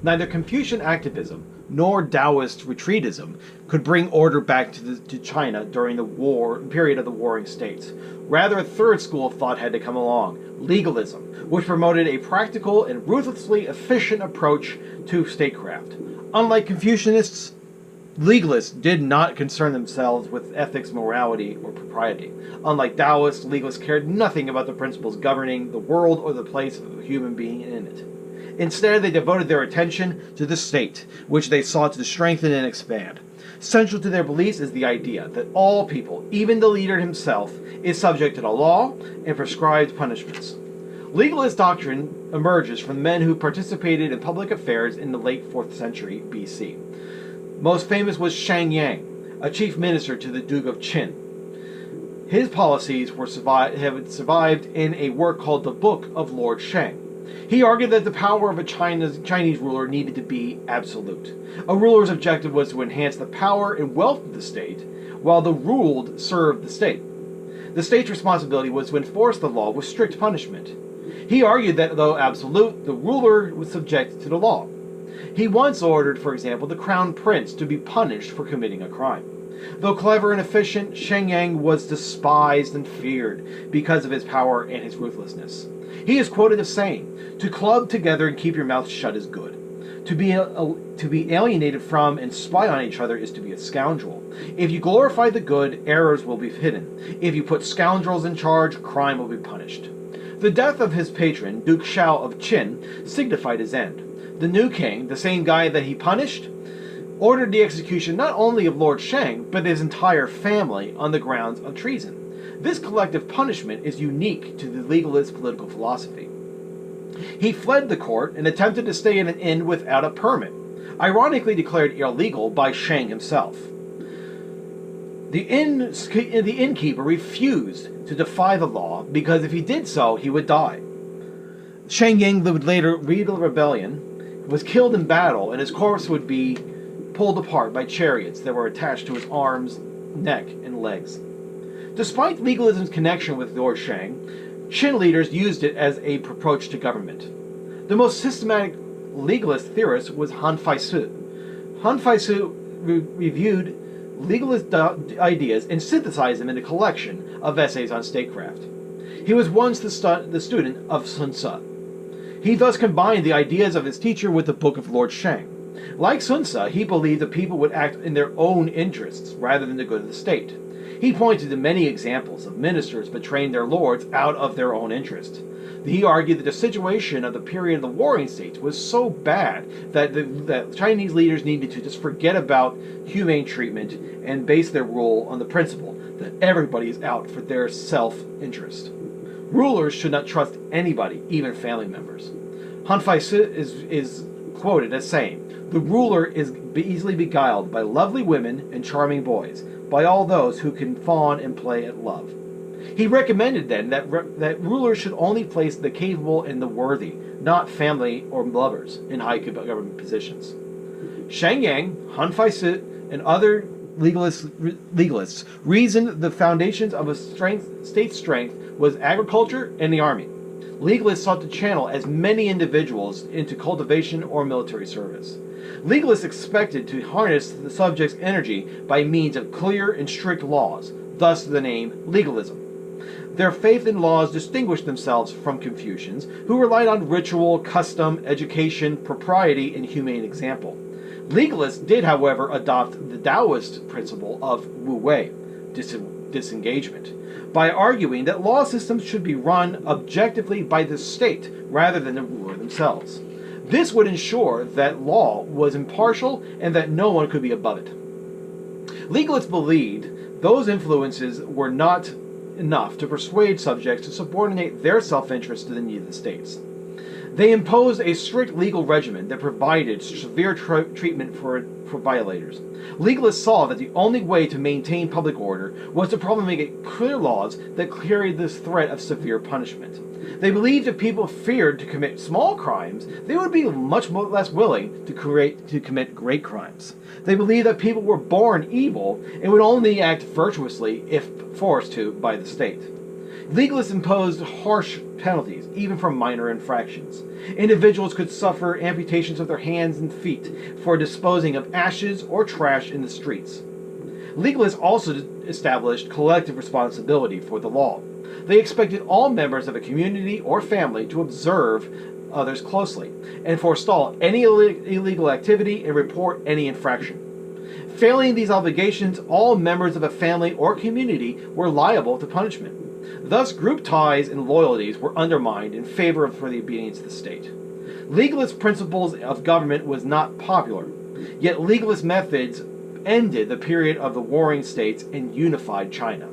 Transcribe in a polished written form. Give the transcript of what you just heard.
Neither Confucian activism nor Taoist retreatism could bring order back to China during the period of the warring states. Rather, a third school of thought had to come along, legalism, which promoted a practical and ruthlessly efficient approach to statecraft. Unlike Confucianists, legalists did not concern themselves with ethics, morality, or propriety. Unlike Taoists, legalists cared nothing about the principles governing the world or the place of a human being in it. Instead, they devoted their attention to the state, which they sought to strengthen and expand. Central to their beliefs is the idea that all people, even the leader himself, is subject to the law and prescribed punishments. Legalist doctrine emerges from men who participated in public affairs in the late 4th century BC. Most famous was Shang Yang, a chief minister to the Duke of Qin. His policies have survived in a work called the Book of Lord Shang. He argued that the power of a Chinese ruler needed to be absolute. A ruler's objective was to enhance the power and wealth of the state, while the ruled served the state. The state's responsibility was to enforce the law with strict punishment. He argued that, though absolute, the ruler was subject to the law. He once ordered, for example, the crown prince to be punished for committing a crime. Though clever and efficient, Shang Yang was despised and feared because of his power and his ruthlessness. He is quoted as saying, "To club together and keep your mouth shut is good. To be alienated from and spy on each other is to be a scoundrel. If you glorify the good, errors will be hidden. If you put scoundrels in charge, crime will be punished." The death of his patron, Duke Xiao of Qin, signified his end. The new king, the same guy that he punished, ordered the execution not only of Lord Shang, but his entire family on the grounds of treason. This collective punishment is unique to the legalist political philosophy. He fled the court and attempted to stay in an inn without a permit, ironically declared illegal by Shang himself. The innkeeper refused to defy the law because if he did so, he would die. Shang Yang would later lead a rebellion, was killed in battle, and his corpse would be pulled apart by chariots that were attached to his arms, neck, and legs. Despite legalism's connection with Lord Shang, Qin leaders used it as an approach to government. The most systematic legalist theorist was Han Feisu. Han Feisu reviewed legalist ideas and synthesized them in a collection of essays on statecraft. He was once the student of Sun Tzu. He thus combined the ideas of his teacher with the book of Lord Shang. Like Sun Tzu, he believed that people would act in their own interests rather than the good of the state. He pointed to many examples of ministers betraying their lords out of their own interest. He argued that the situation of the period of the warring states was so bad that Chinese leaders needed to just forget about humane treatment and base their rule on the principle that everybody is out for their self-interest. Rulers should not trust anybody, even family members. Han Feisu is quoted as saying, "The ruler is easily beguiled by lovely women and charming boys, by all those who can fawn and play at love." He recommended then that rulers should only place the capable and the worthy, not family or lovers, in high government positions. Shang Yang, Han Feisu, and other legalists reasoned the foundations of a state strength was agriculture and the army. Legalists sought to channel as many individuals into cultivation or military service. Legalists expected to harness the subject's energy by means of clear and strict laws, thus the name legalism. Their faith in laws distinguished themselves from Confucians, who relied on ritual, custom, education, propriety, and humane example. Legalists did, however, adopt the Taoist principle of wu wei, disengagement, by arguing that law systems should be run objectively by the state rather than the ruler themselves. This would ensure that law was impartial and that no one could be above it. Legalists believed those influences were not enough to persuade subjects to subordinate their self-interest to the needs of the states. They imposed a strict legal regimen that provided severe treatment for violators. Legalists saw that the only way to maintain public order was to promulgate clear laws that carried this threat of severe punishment. They believed if people feared to commit small crimes, they would be much less willing to commit great crimes. They believed that people were born evil and would only act virtuously if forced to by the state. Legalists imposed harsh penalties, even for minor infractions. Individuals could suffer amputations of their hands and feet for disposing of ashes or trash in the streets. Legalists also established collective responsibility for the law. They expected all members of a community or family to observe others closely and forestall any illegal activity and report any infraction. Failing these obligations, all members of a family or community were liable to punishment. Thus, group ties and loyalties were undermined in favor of the obedience of the state. Legalist principles of government was not popular, yet legalist methods ended the period of the warring states and unified China.